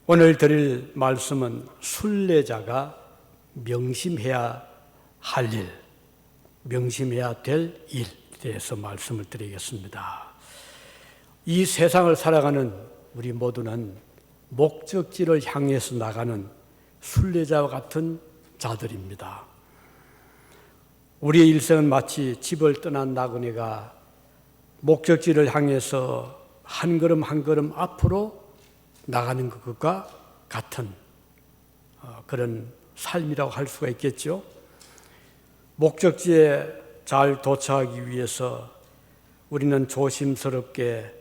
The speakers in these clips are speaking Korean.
오늘 드릴 말씀은 순례자가 명심해야 할 일, 명심해야 될 일에 대해서 말씀을 드리겠습니다. 이 세상을 살아가는 우리 모두는 목적지를 향해서 나가는 순례자와 같은 자들입니다. 우리의 일생은 마치 집을 떠난 나그네가 목적지를 향해서 한 걸음 한 걸음 앞으로 나가는 것과 같은 그런 삶이라고 할 수가 있겠죠. 목적지에 잘 도착하기 위해서 우리는 조심스럽게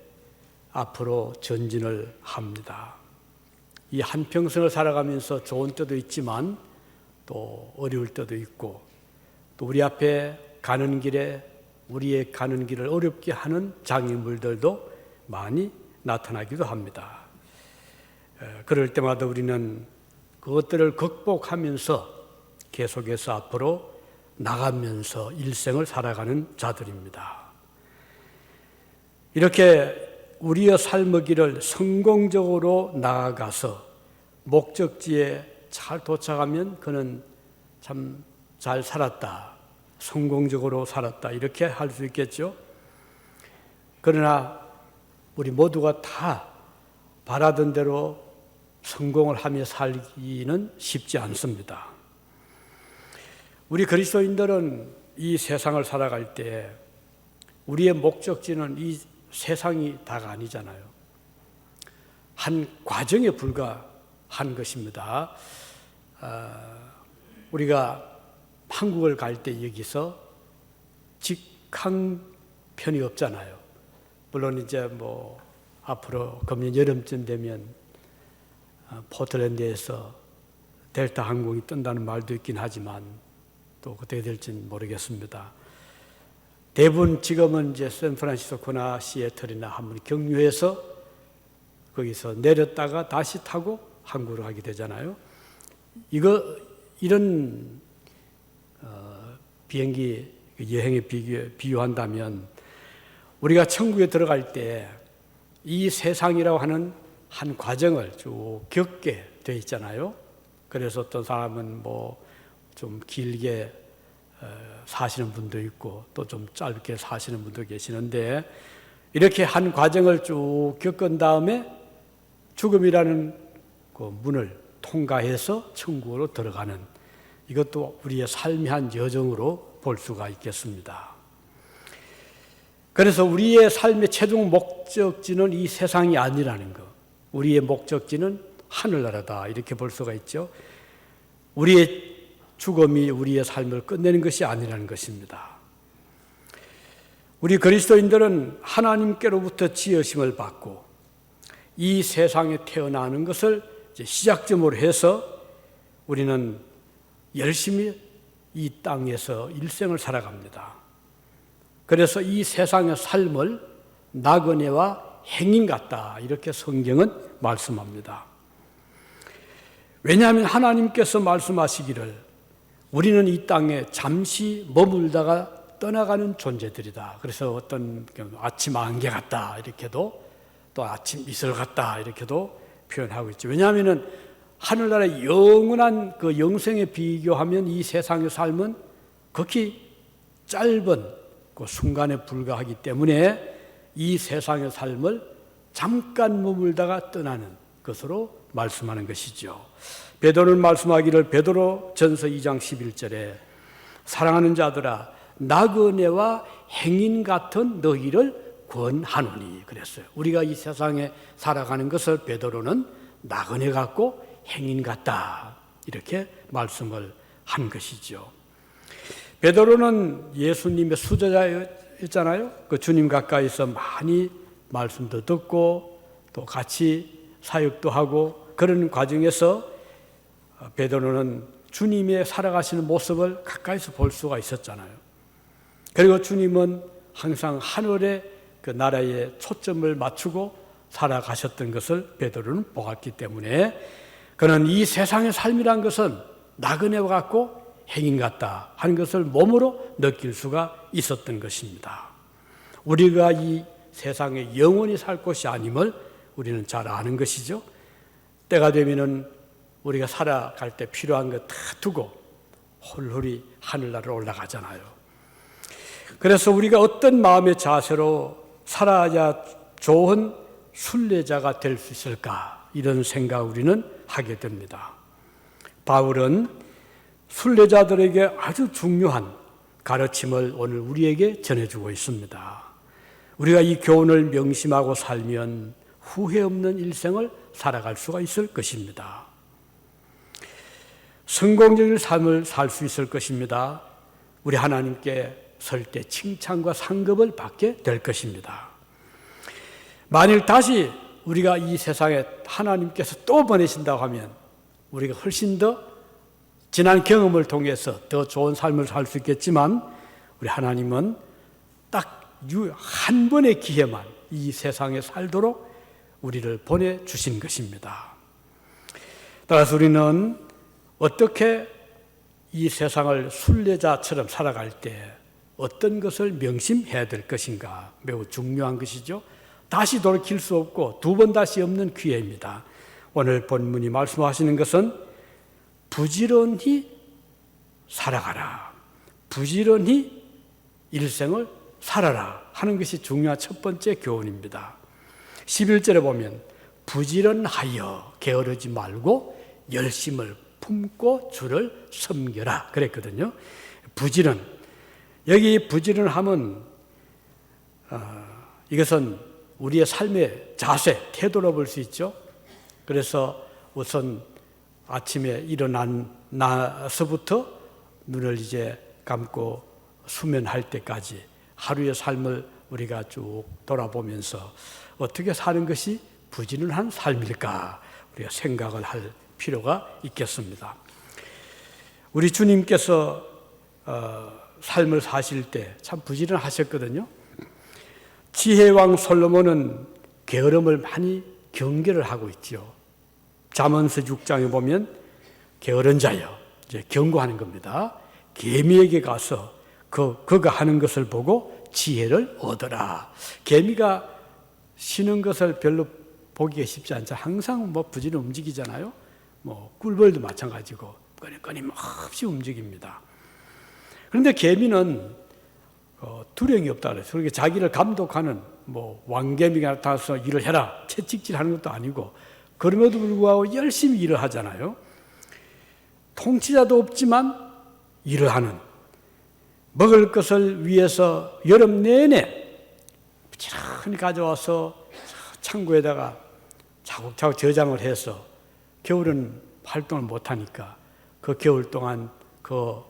앞으로 전진을 합니다. 이 한평생을 살아가면서 좋은 때도 있지만 또 어려울 때도 있고, 또 우리 앞에 가는 길에 우리의 가는 길을 어렵게 하는 장애물들도 많이 나타나기도 합니다. 그럴 때마다 우리는 그것들을 극복하면서 계속해서 앞으로 나가면서 일생을 살아가는 자들입니다. 이렇게 우리의 삶의 길을 성공적으로 나아가서 목적지에 잘 도착하면 그는 참 잘 살았다, 성공적으로 살았다, 이렇게 할 수 있겠죠. 그러나 우리 모두가 다 바라던 대로 성공을 하며 살기는 쉽지 않습니다. 우리 그리스도인들은 이 세상을 살아갈 때 우리의 목적지는 이 세상이 다가 아니잖아요. 한 과정에 불과한 것입니다. 우리가 한국을 갈 때 여기서 직항편이 없잖아요. 물론 이제 앞으로 금년 여름쯤 되면 포틀랜드에서 델타 항공이 뜬다는 말도 있긴 하지만 또 어떻게 될지는 모르겠습니다. 대부분 지금은 이제 샌프란시스코나 시애틀이나 한번 경유해서 거기서 내렸다가 다시 타고 한국으로 가게 되잖아요. 이런 비행기 여행에 비유한다면 우리가 천국에 들어갈 때 이 세상이라고 하는 한 과정을 쭉 겪게 돼 있잖아요. 그래서 어떤 사람은 좀 길게 사시는 분도 있고 또 좀 짧게 사시는 분도 계시는데, 이렇게 한 과정을 쭉 겪은 다음에 죽음이라는 그 문을 통과해서 천국으로 들어가는, 이것도 우리의 삶의 한 여정으로 볼 수가 있겠습니다. 그래서 우리의 삶의 최종 목적지는 이 세상이 아니라는 것, 우리의 목적지는 하늘나라다, 이렇게 볼 수가 있죠. 우리의 죽음이 우리의 삶을 끝내는 것이 아니라는 것입니다. 우리 그리스도인들은 하나님께로부터 지으심을 받고 이 세상에 태어나는 것을 시작점으로 해서 우리는 열심히 이 땅에서 일생을 살아갑니다. 그래서 이 세상의 삶을 나그네와 행인 같다, 이렇게 성경은 말씀합니다. 왜냐하면 하나님께서 말씀하시기를 우리는 이 땅에 잠시 머물다가 떠나가는 존재들이다. 그래서 어떤 아침 안개 같다, 이렇게도, 또 아침 이슬 같다, 이렇게도 표현하고 있죠. 왜냐하면 하늘나라의 영원한 그 영생에 비교하면 이 세상의 삶은 극히 짧은 그 순간에 불과하기 때문에 이 세상의 삶을 잠깐 머물다가 떠나는 것으로 말씀하는 것이죠. 베드로는 말씀하기를 베드로 전서 2장 11절에 사랑하는 자들아 나그네와 행인 같은 너희를 권하노니 그랬어요. 우리가 이 세상에 살아가는 것을 베드로는 나그네 같고 행인 같다, 이렇게 말씀을 한 것이죠. 베드로는 예수님의 수제자였잖아요. 그 주님 가까이서 많이 말씀도 듣고 또 같이 사역도 하고, 그런 과정에서 베드로는 주님의 살아가시는 모습을 가까이서 볼 수가 있었잖아요. 그리고 주님은 항상 하늘의 그 나라에 초점을 맞추고 살아가셨던 것을 베드로는 보았기 때문에 그는 이 세상의 삶이란 것은 나그네와 같고 행인 같다 하는 것을 몸으로 느낄 수가 있었던 것입니다. 우리가 이 세상에 영원히 살 것이 아님을 우리는 잘 아는 것이죠. 때가 되면은 우리가 살아갈 때 필요한 거 다 두고 홀홀이 하늘나라로 올라가잖아요. 그래서 우리가 어떤 마음의 자세로 살아야 좋은 순례자가 될 수 있을까, 이런 생각 우리는 하게 됩니다. 바울은 순례자들에게 아주 중요한 가르침을 오늘 우리에게 전해주고 있습니다. 우리가 이 교훈을 명심하고 살면 후회 없는 일생을 살아갈 수가 있을 것입니다. 성공적인 삶을 살 수 있을 것입니다. 우리 하나님께 설 때 칭찬과 상급을 받게 될 것입니다. 만일 다시 우리가 이 세상에 하나님께서 또 보내신다고 하면 우리가 훨씬 더 지난 경험을 통해서 더 좋은 삶을 살 수 있겠지만, 우리 하나님은 딱 한 번의 기회만 이 세상에 살도록 우리를 보내주신 것입니다. 따라서 우리는 어떻게 이 세상을 순례자처럼 살아갈 때 어떤 것을 명심해야 될 것인가, 매우 중요한 것이죠. 다시 돌이킬 수 없고 두 번 다시 없는 기회입니다. 오늘 본문이 말씀하시는 것은 부지런히 살아가라, 부지런히 일생을 살아라 하는 것이 중요한 첫 번째 교훈입니다. 11절에 보면 부지런하여 게으르지 말고 열심을 품고 주를 섬겨라 그랬거든요. 부지런, 여기 부지런함은 이것은 우리의 삶의 자세, 태도로 볼 수 있죠. 그래서 우선 아침에 일어나서부터 눈을 이제 감고 수면할 때까지 하루의 삶을 우리가 쭉 돌아보면서 어떻게 사는 것이 부지런한 삶일까 우리가 생각을 할 필요가 있겠습니다. 우리 주님께서 삶을 사실 때 참 부지런하셨거든요. 지혜왕 솔로몬은 게으름을 많이 경계를 하고 있죠. 잠언서 6장에 보면 게으른 자여, 이제 경고하는 겁니다. 개미에게 가서 그가 하는 것을 보고 지혜를 얻어라. 개미가 쉬는 것을 별로 보기가 쉽지 않죠. 항상 부지런 움직이잖아요. 꿀벌도 마찬가지고 끊임없이 움직입니다. 그런데 개미는 두려움이 없다 그래서 그렇게 자기를 감독하는 왕개미가 나타나서 일을 해라, 채찍질하는 것도 아니고, 그럼에도 불구하고 열심히 일을 하잖아요. 통치자도 없지만 일을 하는, 먹을 것을 위해서 여름 내내 부지런히 가져와서 창고에다가 차곡차곡 저장을 해서 겨울은 활동을 못하니까 그 겨울 동안 그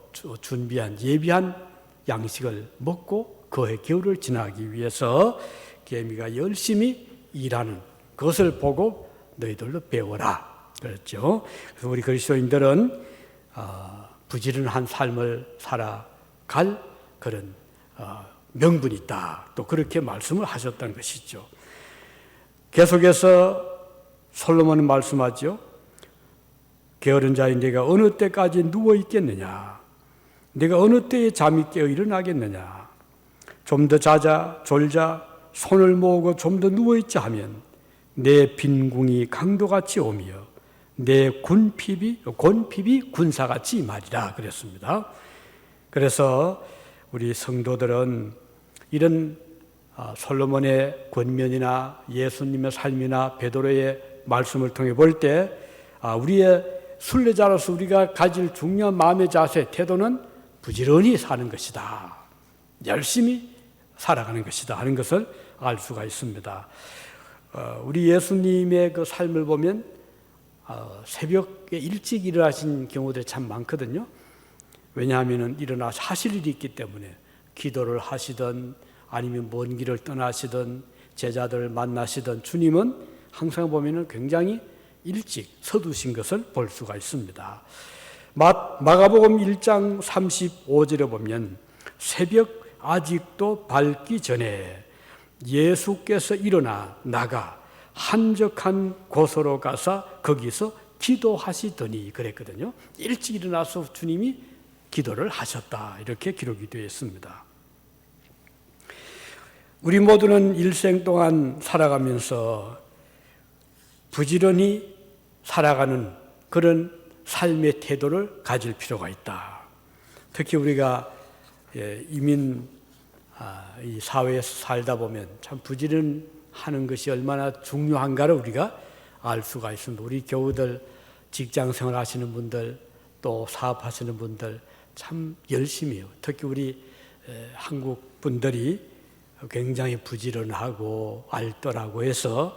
준비한 예비한 양식을 먹고 그해 겨울을 지나기 위해서 개미가 열심히 일하는 것을 보고 너희들도 배워라 그랬죠. 그래서 우리 그리스도인들은 부지런한 삶을 살아갈 그런 명분이 있다, 또 그렇게 말씀을 하셨다는 것이죠. 계속해서 솔로몬은 말씀하죠. 게으른 자인 네가 어느 때까지 누워 있겠느냐, 네가 어느 때에 잠이 깨어 일어나겠느냐. 좀 더 자자, 졸자, 손을 모으고 좀 더 누워있자 하면 내 빈궁이 강도같이 오며 내 곤핍이 군사같이 말이라 그랬습니다. 그래서 우리 성도들은 이런 솔로몬의 권면이나 예수님의 삶이나 베드로의 말씀을 통해 볼 때 우리의 순례자로서 우리가 가질 중요한 마음의 자세, 태도는 부지런히 사는 것이다, 열심히 살아가는 것이다 하는 것을 알 수가 있습니다. 우리 예수님의 그 삶을 보면 새벽에 일찍 일어나신 경우들이 참 많거든요. 왜냐하면 일어나서 하실 일이 있기 때문에 기도를 하시든 아니면 먼 길을 떠나시든 제자들을 만나시든 주님은 항상 보면 굉장히 일찍 서두신 것을 볼 수가 있습니다. 마가복음 1장 35절에 보면 새벽 아직도 밝기 전에 예수께서 일어나 나가 한적한 곳으로 가서 거기서 기도하시더니 그랬거든요. 일찍 일어나서 주님이 기도를 하셨다, 이렇게 기록이 되어 있습니다. 우리 모두는 일생 동안 살아가면서 부지런히 살아가는 그런 삶의 태도를 가질 필요가 있다. 특히 우리가 이민 이 사회에서 살다 보면 참 부지런하는 것이 얼마나 중요한가를 우리가 알 수가 있습니다. 우리 교우들, 직장 생활 하시는 분들, 또 사업하시는 분들 참 열심히 해요. 특히 우리 한국 분들이 굉장히 부지런하고 알뜰하고 해서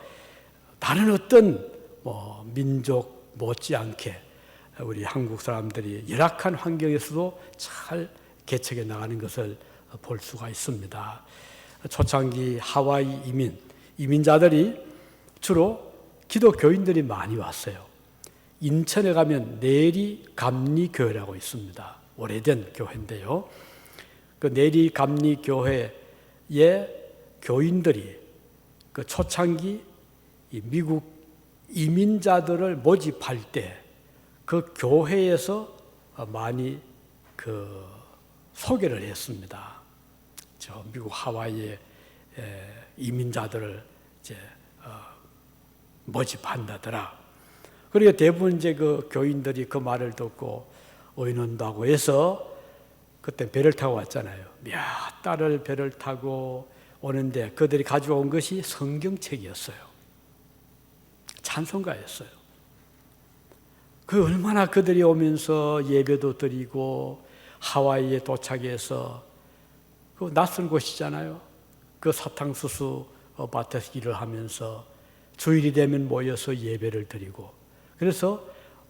다른 어떤 민족 못지않게 우리 한국 사람들이 열악한 환경에서도 잘 개척해 나가는 것을 볼 수가 있습니다. 초창기 하와이 이민자들이 주로 기독교인들이 많이 왔어요. 인천에 가면 내리감리교회라고 있습니다. 오래된 교회인데요. 그 내리감리교회의 교인들이 그 초창기 미국 이민자들을 모집할 때 그 교회에서 많이 그 소개를 했습니다. 저 미국 하와이의 이민자들을 이제 모집한다더라. 그러니까 대부분 이제 그 교인들이 그 말을 듣고 의논다고 해서 그때 배를 타고 왔잖아요. 몇 달을 배를 타고 오는데 그들이 가져온 것이 성경책이었어요. 찬송가였어요. 그 얼마나 그들이 오면서 예배도 드리고 하와이에 도착해서 그 낯선 곳이잖아요. 그 사탕수수 밭에서 일을 하면서 주일이 되면 모여서 예배를 드리고 그래서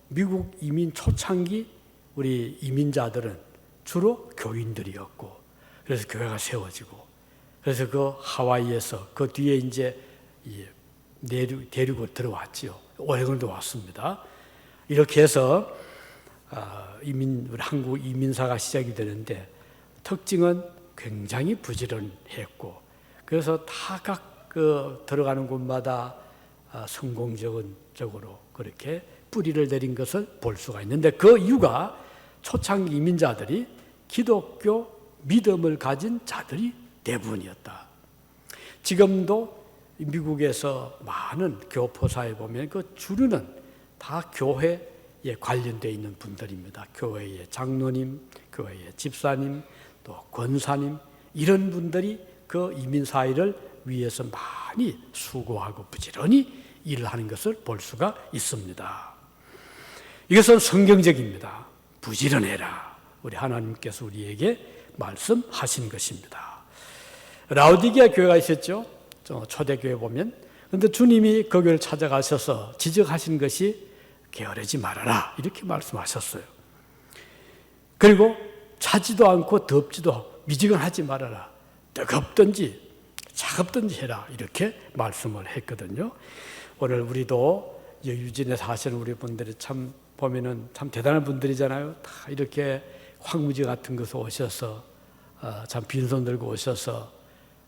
미국 이민 초창기 우리 이민자들은 주로 교인들이었고 그래서 교회가 세워지고 그래서 그 하와이에서 그 뒤에 이제 데리고 들어왔지요. 오레곤도 왔습니다. 이렇게 해서 우리 한국 이민사가 시작이 되는데 특징은 굉장히 부지런했고 그래서 다 각 그 들어가는 곳마다 성공적으로 그렇게 뿌리를 내린 것을 볼 수가 있는데 그 이유가 초창기 이민자들이 기독교 믿음을 가진 자들이 대부분이었다. 지금도 미국에서 많은 교포사에 보면 그 주류는 다 교회에 관련되어 있는 분들입니다. 교회의 장로님, 교회의 집사님, 또 권사님 이런 분들이 그 이민사회를 위해서 많이 수고하고 부지런히 일을 하는 것을 볼 수가 있습니다. 이것은 성경적입니다. 부지런해라. 우리 하나님께서 우리에게 말씀하신 것입니다. 라오디게아 교회가 있었죠. 초대교회 보면. 그런데 주님이 그 교회를 찾아가셔서 지적하신 것이 게으르지 말아라 이렇게 말씀하셨어요. 그리고 차지도 않고 덥지도 미지근하지 말아라. 뜨겁든지 차갑든지 해라 이렇게 말씀을 했거든요. 오늘 우리도 유진에 사시는 우리 분들이 참 보면은 참 대단한 분들이잖아요. 다 이렇게 황무지 같은 곳에 오셔서 참 빈손 들고 오셔서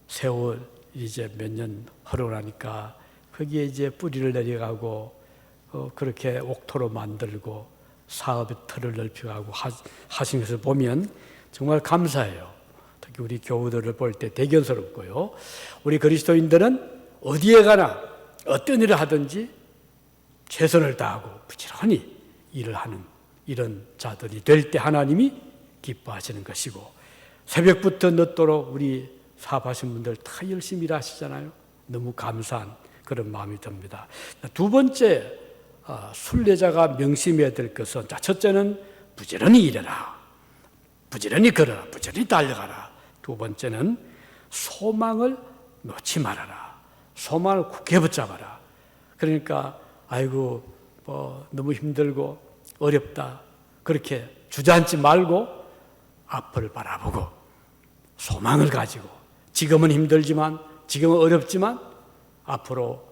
세월 이제 몇 년 흐르고 나니까 거기에 이제 뿌리를 내려가고 그렇게 옥토로 만들고 사업의 틀을 넓혀가고 하신 것을 보면 정말 감사해요. 특히 우리 교우들을 볼 때 대견스럽고요. 우리 그리스도인들은 어디에 가나 어떤 일을 하든지 최선을 다하고 부지런히 일을 하는 이런 자들이 될 때 하나님이 기뻐하시는 것이고 새벽부터 늦도록 우리 사업하신 분들 다 열심히 일하시잖아요. 너무 감사한 그런 마음이 듭니다. 두 번째 순례자가 명심해야 될 것은 첫째는 부지런히 일해라. 부지런히 걸어라. 부지런히 달려가라. 두 번째는 소망을 놓지 말아라. 소망을 굳게 붙잡아라. 그러니까 아이고 너무 힘들고 어렵다. 그렇게 주저앉지 말고 앞을 바라보고 소망을 가지고 지금은 힘들지만 지금은 어렵지만 앞으로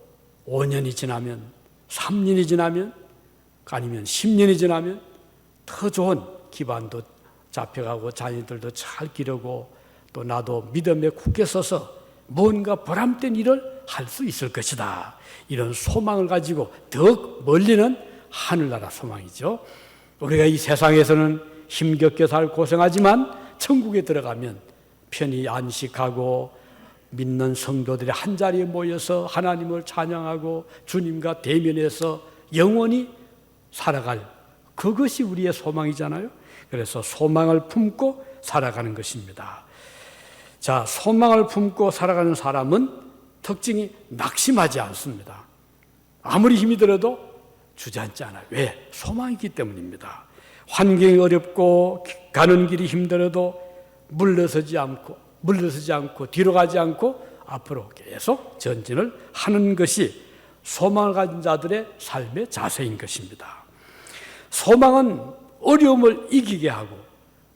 5년이 지나면 3년이 지나면 아니면 10년이 지나면 더 좋은 기반도 잡혀가고 자녀들도 잘 기르고 또 나도 믿음에 굳게 서서 뭔가 보람된 일을 할 수 있을 것이다. 이런 소망을 가지고 더 멀리는 하늘나라 소망이죠. 우리가 이 세상에서는 힘겹게 살 고생하지만 천국에 들어가면 편히 안식하고 믿는 성도들이 한자리에 모여서 하나님을 찬양하고 주님과 대면해서 영원히 살아갈 그것이 우리의 소망이잖아요. 그래서 소망을 품고 살아가는 것입니다. 자, 소망을 품고 살아가는 사람은 특징이 낙심하지 않습니다. 아무리 힘이 들어도 주저앉지 않아요. 왜? 소망이 있기 때문입니다. 환경이 어렵고 가는 길이 힘들어도 물러서지 않고 뒤로 가지 않고 앞으로 계속 전진을 하는 것이 소망을 가진 자들의 삶의 자세인 것입니다. 소망은 어려움을 이기게 하고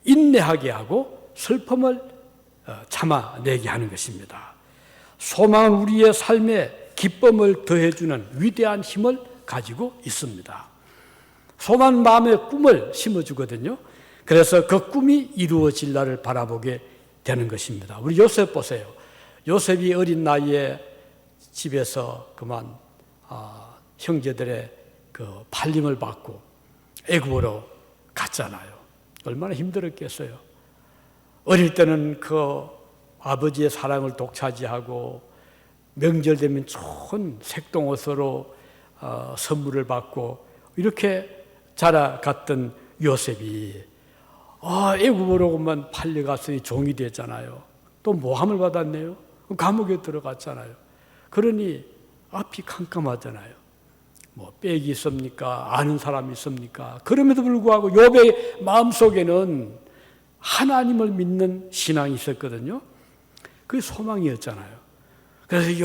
인내하게 하고 슬픔을 참아내게 하는 것입니다. 소망은 우리의 삶에 기쁨을 더해주는 위대한 힘을 가지고 있습니다. 소망은 마음의 꿈을 심어주거든요. 그래서 그 꿈이 이루어질 날을 바라보게 되는 것입니다. 우리 요셉 보세요. 요셉이 어린 나이에 집에서 그만 형제들의 그 팔림을 받고 애굽으로 갔잖아요. 얼마나 힘들었겠어요. 어릴 때는 그 아버지의 사랑을 독차지하고 명절 되면 좋은 색동옷으로 선물을 받고 이렇게 자라갔던 요셉이 애굽으로만 팔려갔으니 종이 됐잖아요. 또 모함을 받았네요. 감옥에 들어갔잖아요. 그러니 앞이 캄캄하잖아요. 뭐 빽이 있습니까? 아는 사람이 있습니까? 그럼에도 불구하고 욥의 마음속에는 하나님을 믿는 신앙이 있었거든요. 그게 소망이었잖아요. 그래서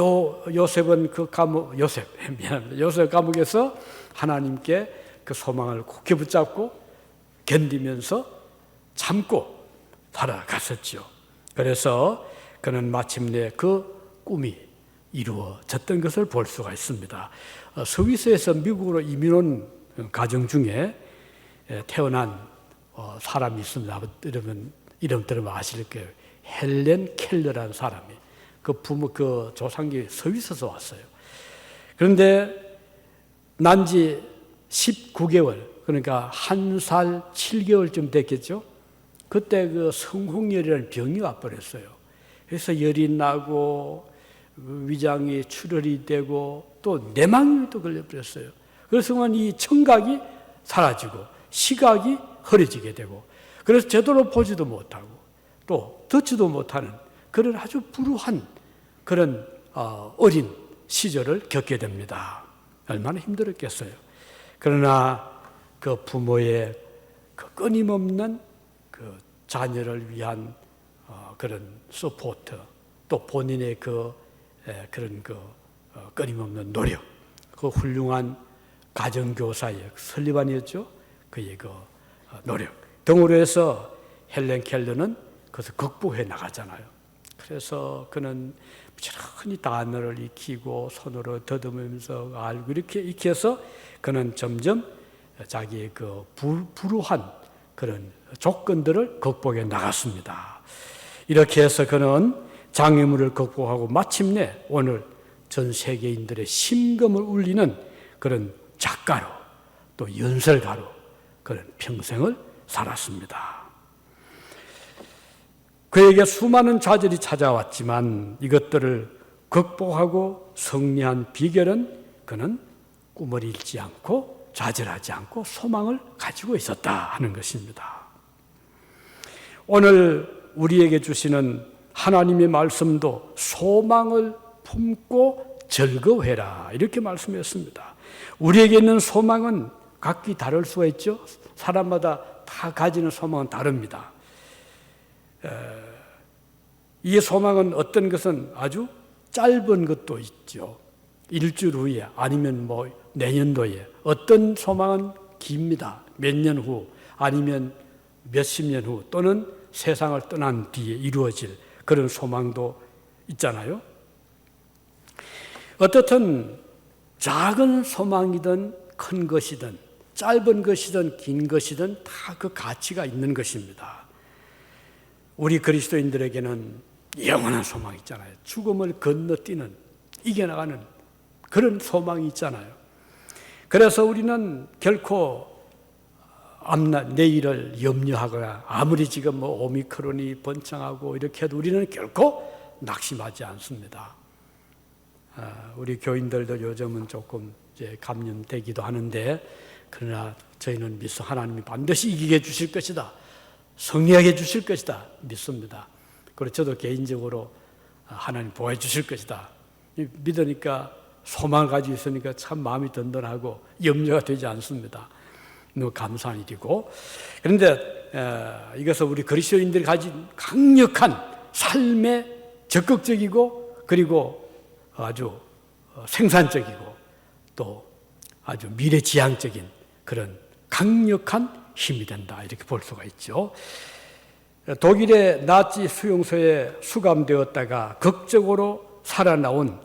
요셉은 요셉 감옥에서 하나님께 그 소망을 굳게 붙잡고 견디면서 참고 살아갔었죠. 그래서 그는 마침내 그 꿈이 이루어졌던 것을 볼 수가 있습니다. 스위스에서 미국으로 이민 온 가정 중에 태어난 사람이 있습니다. 이름 들으면 아실 거예요. 헬렌 켈러라는 사람이 그 조상이 스위스에서 왔어요. 그런데 난지 19개월, 그러니까 1살 7개월쯤 됐겠죠. 그때 그 성홍열이라는 병이 와버렸어요. 그래서 열이 나고 위장이 출혈이 되고 또 내막염도 걸려버렸어요. 그래서 이 청각이 사라지고 시각이 흐려지게 되고 그래서 제대로 보지도 못하고 또 듣지도 못하는 그런 아주 불우한 그런 어린 시절을 겪게 됩니다. 얼마나 힘들었겠어요. 그러나 그 부모의 그 끊임없는 그 자녀를 위한 그런 서포트 또 본인의 그런 끊임없는 노력, 그 훌륭한 가정교사의 설리반이었죠. 그의 그 노력 등으로 해서 헬렌 켈러는 그것을 극복해 나가잖아요. 그래서 그는 부지런히 단어를 익히고 손으로 더듬으면서 알고 이렇게 익혀서 그는 점점 자기의 그 불우한 그런 조건들을 극복해 나갔습니다. 이렇게 해서 그는 장애물을 극복하고 마침내 오늘 전 세계인들의 심금을 울리는 그런 작가로 또 연설가로 그런 평생을 살았습니다. 그에게 수많은 좌절이 찾아왔지만 이것들을 극복하고 승리한 비결은 그는 꿈을 잃지 않고 좌절하지 않고 소망을 가지고 있었다 하는 것입니다. 오늘 우리에게 주시는 하나님의 말씀도 소망을 품고 즐거워해라 이렇게 말씀했습니다. 우리에게 있는 소망은 각기 다를 수가 있죠. 사람마다 다 가지는 소망은 다릅니다. 이 소망은 어떤 것은 아주 짧은 것도 있죠. 일주일 후에 아니면 뭐 내년도에 어떤 소망은 깁니다. 몇 년 후 아니면 몇십 년 후 또는 세상을 떠난 뒤에 이루어질 그런 소망도 있잖아요. 어떻든 작은 소망이든 큰 것이든 짧은 것이든 긴 것이든 다 그 가치가 있는 것입니다. 우리 그리스도인들에게는 영원한 소망이 있잖아요. 죽음을 건너뛰는 이겨나가는 그런 소망이 있잖아요. 그래서 우리는 결코 내일을 염려하거나 아무리 지금 뭐 오미크론이 번창하고 이렇게 해도 우리는 결코 낙심하지 않습니다. 우리 교인들도 요즘은 조금 이제 감염되기도 하는데, 그러나 저희는 믿어 하나님이 반드시 이기게 해주실 것이다, 승리하게 해주실 것이다 믿습니다. 그리고 저도 개인적으로 하나님 보호해 주실 것이다 믿으니까, 소망을 가지고 있으니까 참 마음이 든든하고 염려가 되지 않습니다. 너무 감사한 일이고, 그런데 이것은 우리 그리스도인들이 가진 강력한 삶의 적극적이고, 그리고 아주 생산적이고, 또 아주 미래지향적인 그런 강력한 힘이 된다, 이렇게 볼 수가 있죠. 독일의 나치 수용소에 수감되었다가 극적으로 살아나온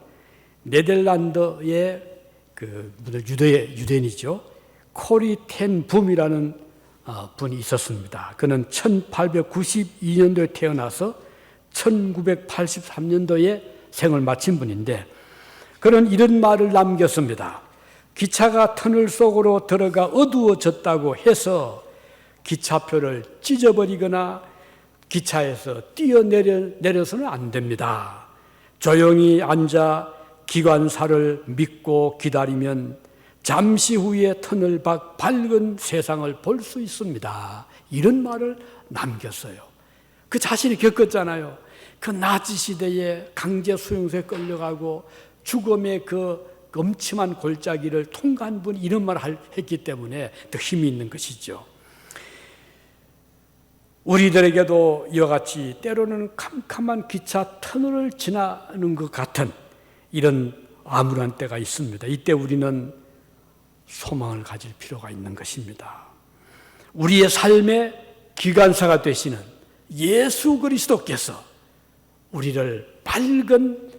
네덜란드의 유대인이죠. 코리 텐 붐이라는 분이 있었습니다. 그는 1892년도에 태어나서 1983년도에 생을 마친 분인데, 그는 이런 말을 남겼습니다. 기차가 터널 속으로 들어가 어두워졌다고 해서 기차표를 찢어버리거나 기차에서 뛰어내려서는 안 됩니다. 조용히 앉아 기관사를 믿고 기다리면 잠시 후에 터널 밖 밝은 세상을 볼 수 있습니다. 이런 말을 남겼어요. 그 자신이 겪었잖아요. 그 나치 시대에 강제 수용소에 끌려가고 죽음의 그 엄침한 골짜기를 통과한 분이 이런 말을 했기 때문에 더 힘이 있는 것이죠. 우리들에게도 이와 같이 때로는 캄캄한 기차 터널을 지나는 것 같은 이런 암울한 때가 있습니다. 이때 우리는 소망을 가질 필요가 있는 것입니다. 우리의 삶의 기관사가 되시는 예수 그리스도께서 우리를 밝은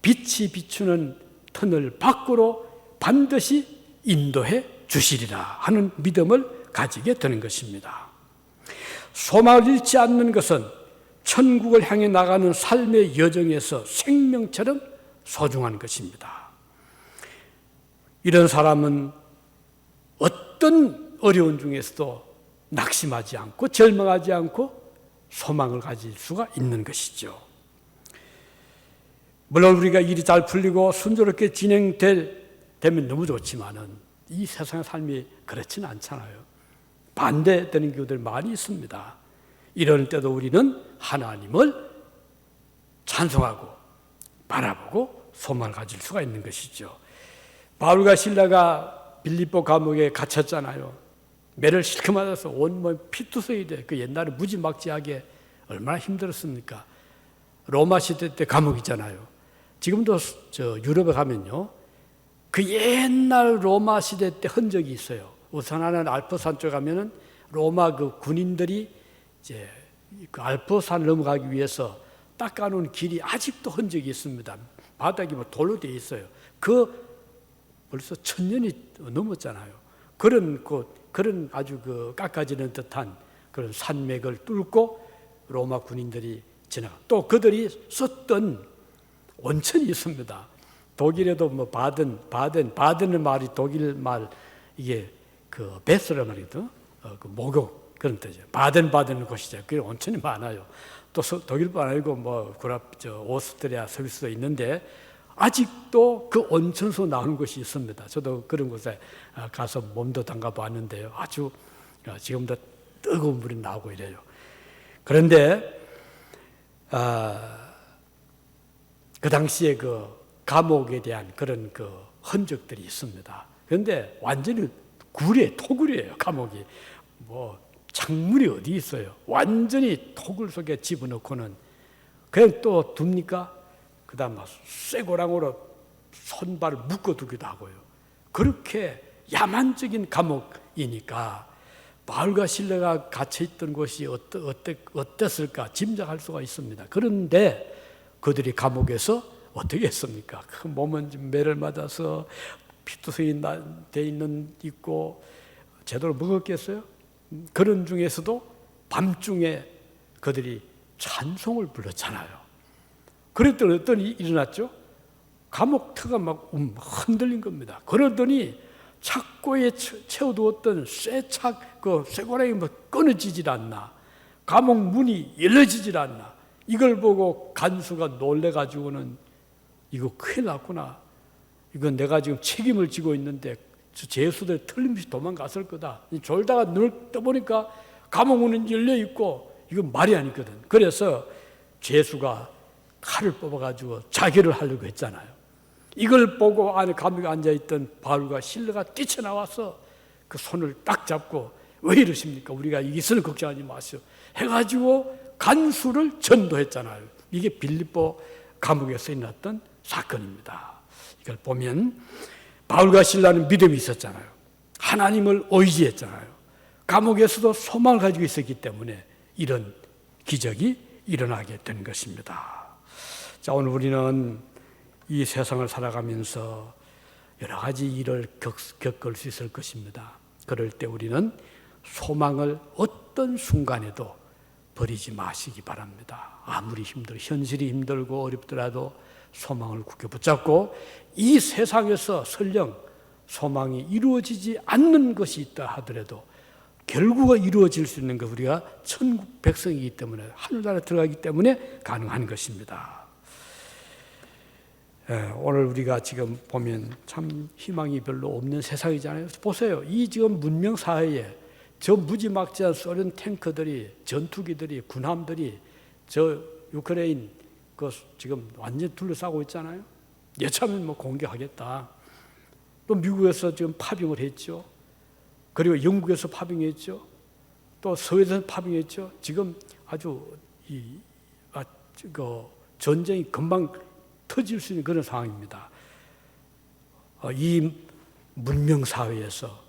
빛이 비추는 터널 밖으로 반드시 인도해 주시리라 하는 믿음을 가지게 되는 것입니다. 소망을 잃지 않는 것은 천국을 향해 나가는 삶의 여정에서 생명처럼 소중한 것입니다. 이런 사람은 어떤 어려운 중에서도 낙심하지 않고 절망하지 않고 소망을 가질 수가 있는 것이죠. 물론 우리가 일이 잘 풀리고 순조롭게 진행되면 너무 좋지만은 이 세상의 삶이 그렇지는 않잖아요. 반대되는 경우들 많이 있습니다. 이럴 때도 우리는 하나님을 찬송하고 바라보고 소망을 가질 수가 있는 것이죠. 바울과 실라가 빌립보 감옥에 갇혔잖아요. 매를 실컷 맞아서 온몸 피투성이 돼. 그 옛날에 무지막지하게 얼마나 힘들었습니까? 로마 시대 때 감옥이잖아요. 지금도 유럽에 가면요, 그 옛날 로마 시대 때 흔적이 있어요. 우선 하나는 알프산 쪽 가면은 로마 그 군인들이 이제 그 알프산을 넘어가기 위해서 닦아놓은 길이 아직도 흔적이 있습니다. 바닥이 뭐 돌로 되어 있어요. 그 벌써 1000년이 넘었잖아요. 그런 아주 그 깎아지는 듯한 그런 산맥을 뚫고 로마 군인들이 지나가. 또 그들이 썼던 온천이 있습니다. 독일에도 뭐 바덴은 말이 독일 말, 이게 그 베스라 말이거든. 그 목욕 그런 뜻이죠. 바덴 곳이죠. 그 온천이 많아요. 또 독일뿐 아니고 뭐 오스트리아, 스위스도 있는데 아직도 그 온천수 나오는 곳이 있습니다. 저도 그런 곳에 가서 몸도 담가 봤는데요. 아주 지금도 뜨거운 물이 나오고 이래요. 그런데 그 당시에 그 감옥에 대한 그런 그 흔적들이 있습니다. 그런데 완전히 토굴이에요. 감옥이 뭐 창문이 어디 있어요. 완전히 토굴 속에 집어넣고는 그냥 또 둡니까? 그 다음 쇠고랑으로 손발을 묶어두기도 하고요. 그렇게 야만적인 감옥이니까 바울과 실라가 갇혀있던 곳이 어땠을까 짐작할 수가 있습니다. 그런데 그들이 감옥에서 어떻게 했습니까? 그 몸은 매를 맞아서 피투성이 돼 있고 제대로 먹었겠어요? 그런 중에서도 밤중에 그들이 찬송을 불렀잖아요. 그랬더니 어떤 일이 일어났죠? 감옥 터가 막 흔들린 겁니다. 그러더니 착고에 채워두었던 쇠고랑이 뭐 끊어지질 않나, 감옥 문이 열려지질 않나. 이걸 보고 간수가 놀래가지고는 이거 큰일 났구나. 이건 내가 지금 책임을 지고 있는데 저 죄수들 틀림없이 도망갔을 거다. 졸다가 눈을 떠보니까 감옥 문은 열려 있고 이건 말이 아니거든. 그래서 죄수가 칼을 뽑아가지고 자결을 하려고 했잖아요. 이걸 보고 안에 감옥에 앉아있던 바울과 실라가 뛰쳐나와서 그 손을 딱 잡고 왜 이러십니까? 우리가 이기서는 걱정하지 마시오 해가지고 간수를 전도했잖아요. 이게 빌립보 감옥에서 일어났던 사건입니다. 이걸 보면 바울과 실라는 믿음이 있었잖아요. 하나님을 의지했잖아요. 감옥에서도 소망을 가지고 있었기 때문에 이런 기적이 일어나게 된 것입니다. 자, 오늘 우리는 이 세상을 살아가면서 여러 가지 일을 겪을 수 있을 것입니다. 그럴 때 우리는 소망을 어떤 순간에도 버리지 마시기 바랍니다. 아무리 현실이 힘들고 어렵더라도 소망을 굳게 붙잡고 이 세상에서 설령 소망이 이루어지지 않는 것이 있다 하더라도 결국은 이루어질 수 있는 것, 우리가 천국 백성이기 때문에 하늘나라에 들어가기 때문에 가능한 것입니다. 오늘 우리가 지금 보면 참 희망이 별로 없는 세상이잖아요. 보세요. 이 지금 문명 사회에 저 무지막지한 소련 탱크들이, 전투기들이, 군함들이 저 우크라이나 그 지금 완전 둘러싸고 있잖아요. 여차하면 뭐 공격하겠다. 또 미국에서 지금 파병을 했죠. 그리고 영국에서 파병했죠. 또 서해에서 파병했죠. 지금 아주 전쟁이 금방 터질 수 있는 그런 상황입니다. 이 문명 사회에서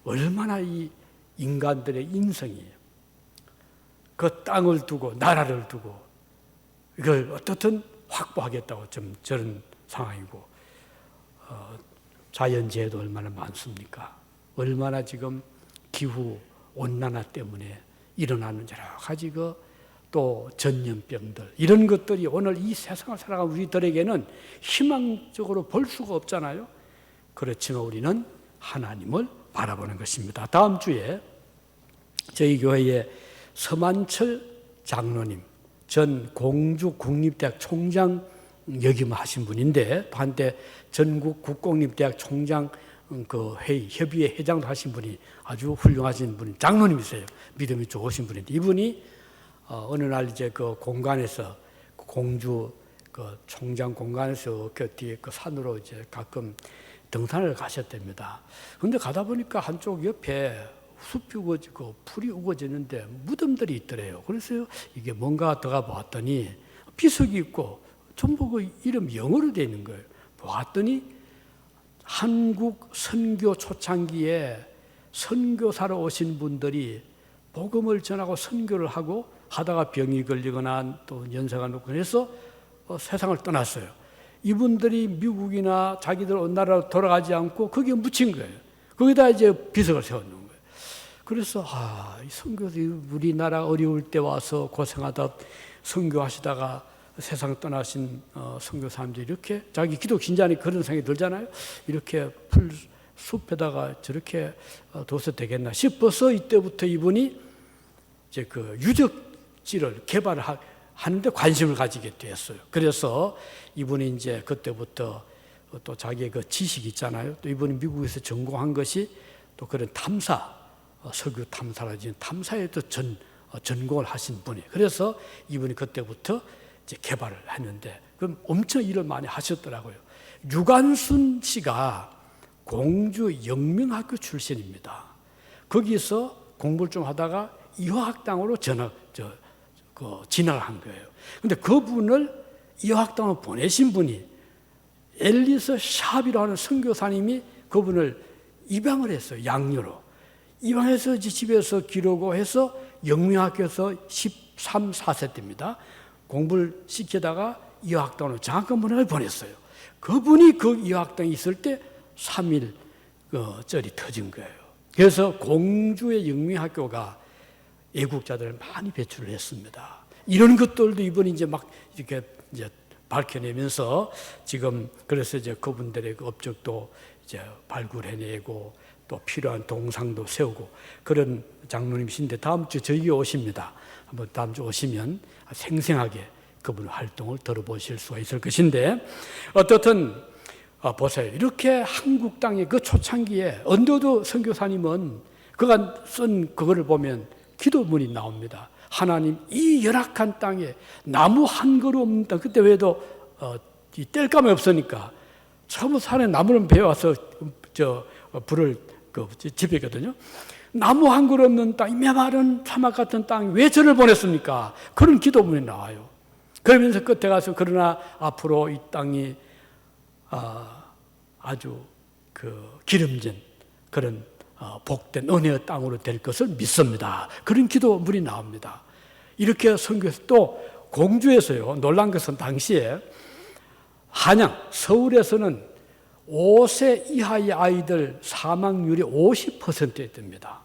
얼마나 이 인간들의 인성이 그 땅을 두고 나라를 두고 이걸 어떻든 확보하겠다고 좀 저런 상황이고, 자연재해도 얼마나 많습니까? 얼마나 지금 기후 온난화 때문에 일어나는 여러 가지 또 전염병들, 이런 것들이 오늘 이 세상을 살아가는 우리들에게는 희망적으로 볼 수가 없잖아요. 그렇지만 우리는 하나님을 바라보는 것입니다. 다음 주에 저희 교회의 서만철 장로님, 전 공주 국립대학 총장 역임하신 분인데 한때 전국 국공립대학 총장 그 협의회 회장도 하신 분이 아주 훌륭하신 분이 장로님이세요. 믿음이 좋으신 분인데 이분이 어느 날 이제 그 공간에서 공주 그 총장 공간에서 그 뒤에 그 산으로 이제 가끔 등산을 가셨답니다. 그런데 가다 보니까 한쪽 옆에 숲이 우거지고 풀이 우거지는데 무덤들이 있더래요. 그래서 이게 뭔가 들어가 보았더니 비석이 있고 전부 그 이름 영어로 되어 있는 거예요. 보았더니 한국 선교 초창기에 선교사로 오신 분들이 복음을 전하고 선교를 하고 하다가 병이 걸리거나 또 연세가 높거나 해서 세상을 떠났어요. 이분들이 미국이나 자기들 온 나라로 돌아가지 않고 거기에 묻힌 거예요. 거기다 이제 비석을 세워놓은 거예요. 그래서 이 선교들이 우리나라 어려울 때 와서 고생하다 선교하시다가 세상 떠나신 선교사님들이 이렇게 자기 기독 신자니 그런 생각이 들잖아요. 이렇게 숲에다가 저렇게 둬서 되겠나 싶어서 이때부터 이분이 이제 그 유적지를 개발하는데 관심을 가지게 되었어요. 그래서 이분이 이제 그때부터 또 자기의 그 지식이 있잖아요. 또 이분이 미국에서 전공한 것이 또 그런 석유 탐사라든지 탐사에 또 전공을 하신 분이에요. 그래서 이분이 그때부터 이제 개발을 했는데 그럼 엄청 일을 많이 하셨더라고요. 유관순 씨가 공주 영명학교 출신입니다. 거기서 공부를 좀 하다가 이화학당으로 진학을 한 거예요. 근데 그분을 이화학당으로 보내신 분이 앨리스 샵이라고 하는 선교사님이 그분을 입양을 했어요. 양녀로. 입양해서 집에서 기르고 해서 영명학교에서 13, 14세 때입니다. 공부를 시키다가 이화학당으로 장학금을 보냈어요. 그분이 그 이화학당에 있을 때 3일 쩔이 터진 거예요. 그래서 공주의 영명학교가 애국자들을 많이 배출을 했습니다. 이런 것들도 이번에 이제 막 이렇게 이제 밝혀내면서 지금 그래서 이제 그분들의 그 업적도 이제 발굴해내고 또 필요한 동상도 세우고 그런 장로님이신데 다음 주 저희 오십니다. 한번 다음 주 오시면 생생하게 그분의 활동을 들어보실 수가 있을 것인데, 어떻든 보세요. 이렇게 한국 땅의 그 초창기에 언더우드 선교사님은 그가 쓴 그거를 보면 기도문이 나옵니다. 하나님, 이 열악한 땅에 나무 한 그루 없는 땅, 그때 왜도 이 뗄감이 없으니까 처음 산에 나무를 베어와서 불을 지폈거든요. 나무 한 그루 없는 땅, 이 메마른 사막 같은 땅, 왜 저를 보냈습니까? 그런 기도문이 나와요. 그러면서 끝에 가서 그러나 앞으로 이 땅이 아주 기름진 그런 복된 은혜의 땅으로 될 것을 믿습니다. 그런 기도문이 나옵니다. 이렇게 선교에서 또 공주에서요, 놀란 것은 당시에 한양, 서울에서는 5세 이하의 아이들 사망률이 50%였답니다.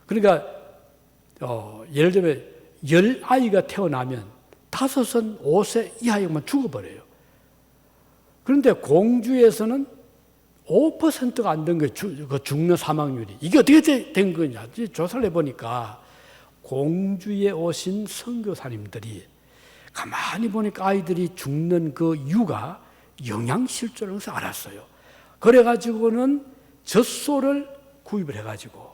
그러니까 예를 들면 10아이가 태어나면 5은 5세 이하에만 죽어버려요. 그런데 공주에서는 5%가 안 된 거예요. 죽는 사망률이. 이게 어떻게 된 거냐? 조사를 해보니까 공주에 오신 선교사님들이 가만히 보니까 아이들이 죽는 그 이유가 영양실조라는 것을 알았어요. 그래가지고는 젖소를 구입을 해가지고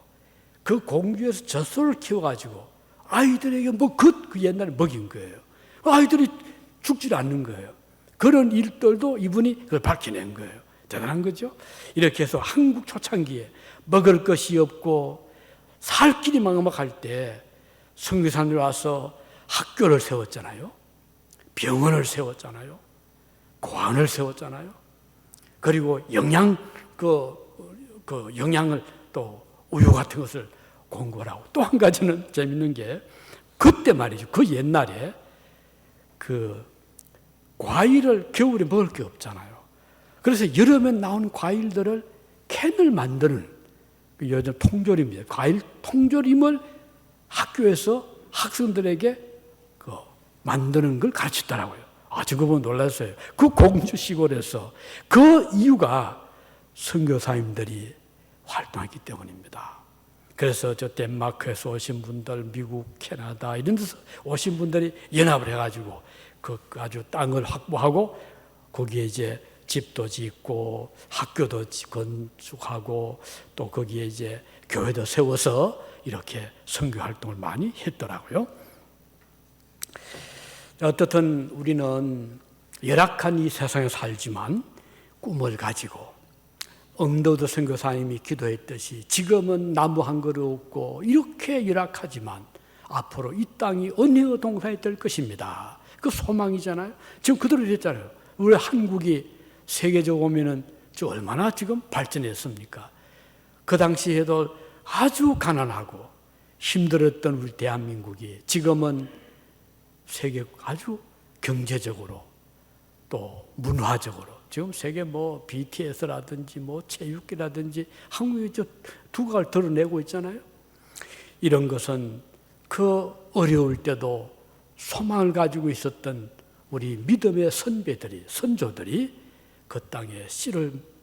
그 공주에서 젖소를 키워가지고 아이들에게 그 옛날에 먹인 거예요. 아이들이 죽지 않는 거예요. 그런 일들도 이분이 그걸 밝혀낸 거예요. 대단한 거죠. 이렇게 해서 한국 초창기에 먹을 것이 없고 살 길이 막막할 때 선교사님이 와서 학교를 세웠잖아요. 병원을 세웠잖아요. 고아원을 세웠잖아요. 그리고 영양을 또 우유 같은 것을 공급을 하고, 또 한 가지는 재밌는 게 그때 말이죠. 그 옛날에 과일을 겨울에 먹을 게 없잖아요. 그래서 여름에 나온 과일들을 캔을 만드는 요즘 통조림이에요. 과일 통조림을 학교에서 학생들에게 만드는 걸 가르쳤더라고요. 아주 그분 놀랐어요. 그 공주 시골에서 그 이유가 선교사님들이 활동했기 때문입니다. 그래서 저 덴마크에서 오신 분들, 미국, 캐나다 이런 데서 오신 분들이 연합을 해가지고 그 아주 땅을 확보하고 거기에 이제 집도 짓고 학교도 건축하고 또 거기에 이제 교회도 세워서 이렇게 선교 활동을 많이 했더라고요. 어떻든 우리는 열악한 이 세상에 살지만 꿈을 가지고 언더우드 선교사님이 기도했듯이 지금은 나무 한 그루 없고 이렇게 열악하지만 앞으로 이 땅이 은혜의 동산이 될 것입니다. 그 소망이잖아요. 지금 그대로 됐잖아요. 우리 한국이 세계적으로 보면은 얼마나 지금 발전했습니까? 그 당시에도 아주 가난하고 힘들었던 우리 대한민국이 지금은 세계 아주 경제적으로 또 문화적으로 지금 세계 BTS라든지 체육계라든지 한국이 두각을 드러내고 있잖아요. 이런 것은 그 어려울 때도 소망을 가지고 있었던 우리 믿음의 선조들이 그 땅에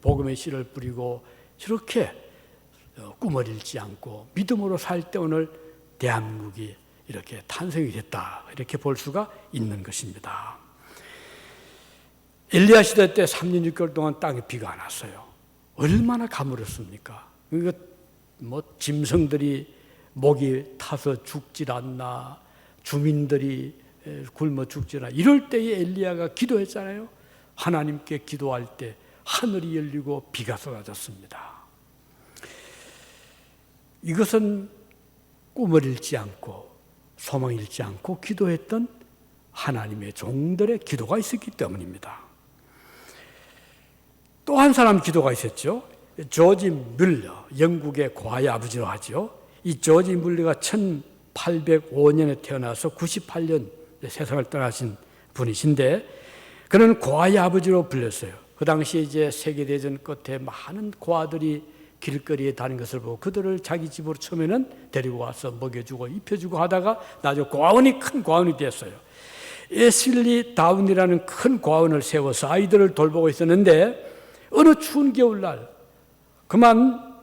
복음의 씨를 뿌리고 이렇게 꿈을 잃지 않고 믿음으로 살 때 오늘 대한민국이 이렇게 탄생이 됐다, 이렇게 볼 수가 있는 것입니다. 엘리야 시대 때 3년 6개월 동안 땅에 비가 안 왔어요. 얼마나 가물었습니까? 그러니까 짐승들이 목이 타서 죽질 않나, 주민들이 굶어 죽질 않나, 이럴 때에 엘리야가 기도했잖아요. 하나님께 기도할 때 하늘이 열리고 비가 쏟아졌습니다. 이것은 꿈을 잃지 않고 소망을 잃지 않고 기도했던 하나님의 종들의 기도가 있었기 때문입니다. 또 한 사람 기도가 있었죠. 조지 뮬러, 영국의 고아의 아버지로 하죠. 이 조지 뮬러가 1805년에 태어나서 98년 세상을 떠나신 분이신데, 그는 고아의 아버지로 불렸어요. 그 당시에 이제 세계대전 끝에 많은 고아들이 길거리에 다니는 것을 보고 그들을 자기 집으로 처음에는 데리고 와서 먹여주고 입혀주고 하다가 나중에 큰 고아원이 됐어요. 에슬리 다운이라는 큰 고아원을 세워서 아이들을 돌보고 있었는데, 어느 추운 겨울날 그만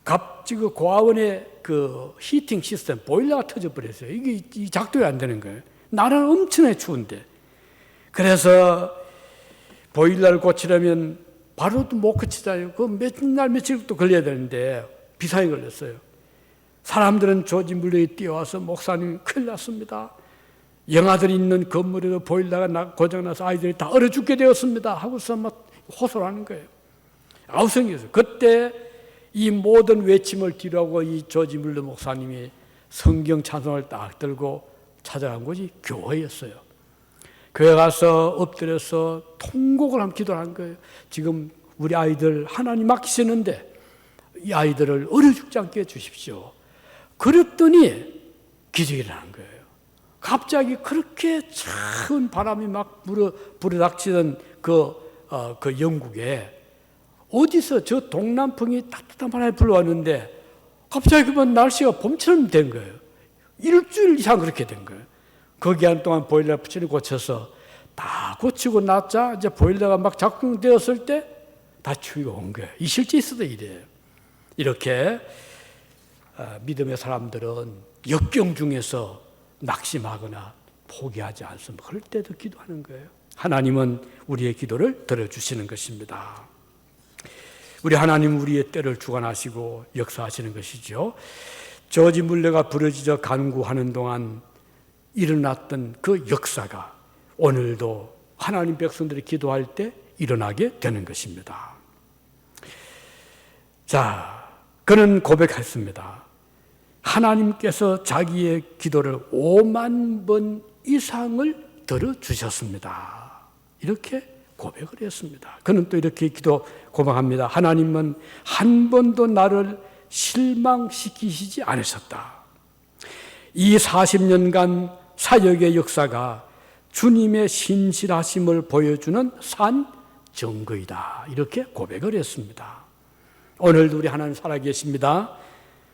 갑자기 그 고아원의 그 히팅 시스템 보일러가 터져버렸어요. 이게 작동이 안 되는 거예요. 날은 엄청나게 추운데 그래서 보일러를 고치려면 바로도 못 고치잖아요. 그 몇날 며칠도 걸려야 되는데 비상이 걸렸어요. 사람들은 조지 물러에 뛰어와서 목사님 큰일 났습니다. 영아들이 있는 건물에도 보일러가 고장나서 아이들이 다 얼어 죽게 되었습니다 하고서 막 호소를 하는 거예요. 아우성이었어요. 그때 이 모든 외침을 뒤로하고 이 조지 물러 목사님이 성경 찬송을 딱 들고 찾아간 곳이 교회였어요. 교회 가서 엎드려서 통곡을 하면 기도를 한 거예요. 지금 우리 아이들 하나님 맡기시는데 이 아이들을 얼어 죽지 않게 해주십시오. 그랬더니 기적이 일어난 거예요. 갑자기 그렇게 차가운 바람이 막 불어닥치던 그 영국에 어디서 저 동남풍이 따뜻한 바람이 불어왔는데 갑자기 그만 날씨가 봄처럼 된 거예요. 일주일 이상 그렇게 된 거예요. 그 기간 동안 보일러 부치를 고쳐서 다 고치고 났자 이제 보일러가 막 작동되었을 때 다 추위가 온 거예요. 이 실제 있어도 이래요. 이렇게 믿음의 사람들은 역경 중에서 낙심하거나 포기하지 않습니다. 그럴 때도 기도하는 거예요. 하나님은 우리의 기도를 들어주시는 것입니다. 우리 하나님은 우리의 때를 주관하시고 역사하시는 것이죠. 조지 물러가 부러지져 간구하는 동안 일어났던 그 역사가 오늘도 하나님 백성들이 기도할 때 일어나게 되는 것입니다. 자, 그는 고백했습니다. 하나님께서 자기의 기도를 5만 번 이상을 들어주셨습니다. 이렇게 고백을 했습니다. 그는 또 이렇게 고백합니다. 하나님은 한 번도 나를 실망시키시지 않으셨다. 이 40년간 사역의 역사가 주님의 신실하심을 보여주는 산 증거이다. 이렇게 고백을 했습니다. 오늘도 우리 하나님 살아계십니다.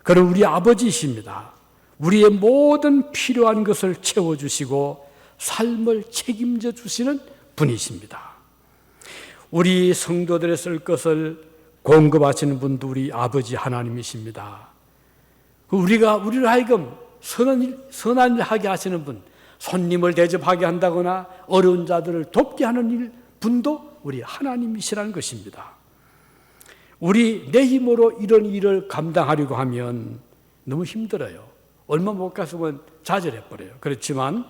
그는 우리 아버지이십니다. 우리의 모든 필요한 것을 채워주시고 삶을 책임져 주시는 분이십니다. 우리 성도들의 쓸 것을 공급하시는 분도 우리 아버지 하나님이십니다. 우리를 하여금 선한 일 하게 하시는 분, 손님을 대접하게 한다거나 어려운 자들을 돕게 하는 분도 우리 하나님이시라는 것입니다. 우리 내 힘으로 이런 일을 감당하려고 하면 너무 힘들어요. 얼마 못 갔으면 좌절해버려요. 그렇지만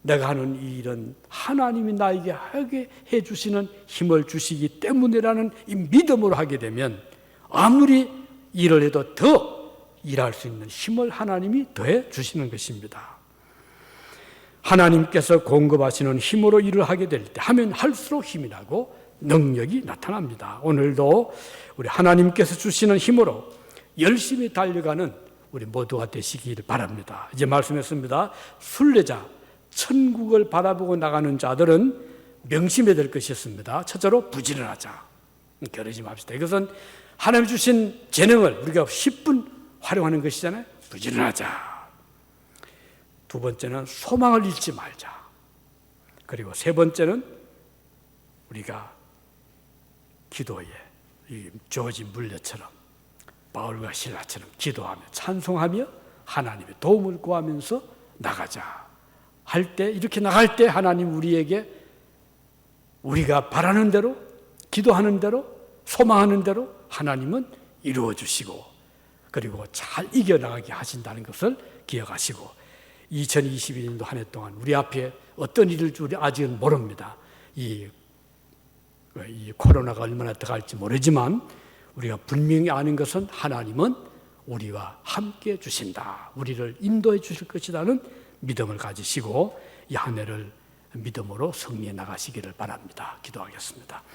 내가 하는 이 일은 하나님이 나에게 하게 해주시는 힘을 주시기 때문이라는 이 믿음으로 하게 되면 아무리 일을 해도 더 일할 수 있는 힘을 하나님이 더해 주시는 것입니다. 하나님께서 공급하시는 힘으로 일을 하게 될 때 하면 할수록 힘이 나고 능력이 나타납니다. 오늘도 우리 하나님께서 주시는 힘으로 열심히 달려가는 우리 모두가 되시길 바랍니다. 이제 말씀했습니다. 순례자, 천국을 바라보고 나가는 자들은 명심해야 될 것이 있습니다. 첫째로 부지런하자. 게으르지 맙시다. 이것은 하나님 주신 재능을 우리가 10분 활용하는 것이잖아요. 부지런하자. 두 번째는 소망을 잃지 말자. 그리고 세 번째는 우리가 기도에 이 조지 물러처럼 바울과 실라처럼 기도하며 찬송하며 하나님의 도움을 구하면서 나가자. 할 때 이렇게 나갈 때 하나님 우리에게 우리가 바라는 대로 기도하는 대로 소망하는 대로 하나님은 이루어 주시고 그리고 잘 이겨나가게 하신다는 것을 기억하시고 2022년도 한 해 동안 우리 앞에 어떤 일을 우리 아직은 모릅니다. 이 코로나가 얼마나 더 갈지 모르지만 우리가 분명히 아는 것은 하나님은 우리와 함께 주신다. 우리를 인도해 주실 것이라는 믿음을 가지시고 이 한 해를 믿음으로 승리해 나가시기를 바랍니다. 기도하겠습니다.